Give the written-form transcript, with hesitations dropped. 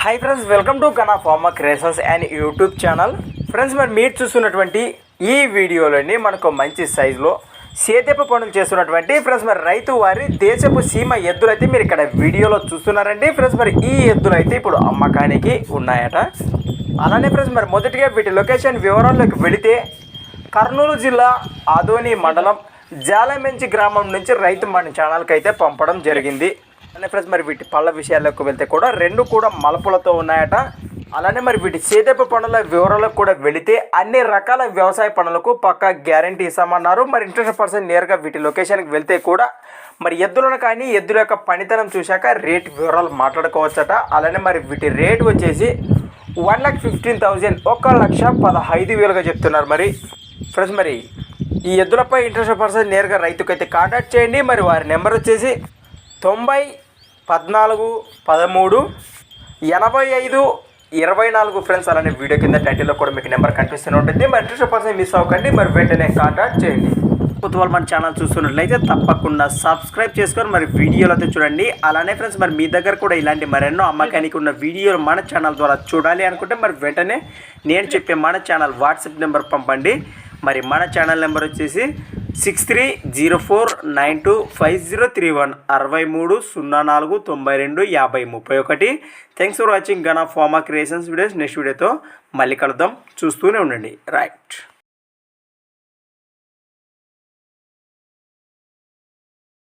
Hi friends, welcome to Gana pharma creations and YouTube channel. Friends, మరి మీరు చూస్తున్నటువంటి ఈ వీడియోలోని మనకు మంచి సైజులో సేద్యపు పనులు చేస్తున్నటువంటి ఫ్రెండ్స్ మరి రైతు వారి దేశపు సీమ ఎద్దులు అయితే మీరు ఇక్కడ వీడియోలో చూస్తున్నారండి. ఫ్రెండ్స్, మరి ఈ ఎద్దులు అయితే ఇప్పుడు అమ్మకానికి ఉన్నాయట. అలానే ఫ్రెండ్స్, మరి మొదటిగా వీటి లొకేషన్ వివరాల్లోకి వెళితే కర్నూలు జిల్లా ఆదోని మండలం జాలమెంచి గ్రామం నుంచి రైతు మన ఛానల్కి అయితే పంపడం జరిగింది. అలానే ఫ్రెండ్స్, మరి వీటి పళ్ళ విషయాల్లోకి వెళ్తే కూడా రెండు కూడా మలుపులతో ఉన్నాయట. అలానే మరి వీటి సేద్యపు పనుల వివరాలకు కూడా వెళితే అన్ని రకాల వ్యవసాయ పనులకు పక్కా గ్యారంటీ ఇస్తామన్నారు. మరి ఇంట్రెస్ట్ పర్సన్ నేరుగా వీటి లొకేషన్కి వెళ్తే కూడా మరి ఎద్దులను కానీ ఎద్దుల యొక్క పనితనం చూశాక రేట్ వివరాలు మాట్లాడుకోవచ్చట. అలానే మరి వీటి రేటు వచ్చేసి 1,15,000 1,15,000 చెప్తున్నారు. మరి ఫ్రెండ్స్, మరి ఈ ఎద్దులపై ఇంట్రెస్ట్ పర్సన్ నేరుగా రైతుకైతే కాంటాక్ట్ చేయండి. మరి వారి నెంబర్ వచ్చేసి 90 14 13 85 24 ఫ్రెండ్స్. అలానే వీడియో కింద టైటిల్లో కూడా మీకు నెంబర్ కనిపిస్తూనే ఉంటుంది. మరి ఇంట్రెస్ట్ పర్సన్ మిస్ అవ్వకండి, మరి వెంటనే కాంటాక్ట్ చేయండి. కొత్త మన ఛానల్ చూస్తున్నట్లయితే తప్పకుండా సబ్స్క్రైబ్ చేసుకొని మరి వీడియోలు అయితే చూడండి. అలానే ఫ్రెండ్స్, మరి మీ దగ్గర కూడా ఇలాంటి మరెన్నో అమ్మకానికి ఉన్న వీడియోలు మన ఛానల్ ద్వారా చూడాలి అనుకుంటే మరి వెంటనే నేను చెప్పే మన ఛానల్ వాట్సాప్ నెంబర్ పంపండి. మరి మన ఛానల్ నెంబర్ వచ్చేసి 6304925031 6304925031. Thanks for watching Gana pharma creations videos. Next వీడియోతో మళ్ళీ కలుద్దాం, చూస్తూనే ఉండండి. రైట్.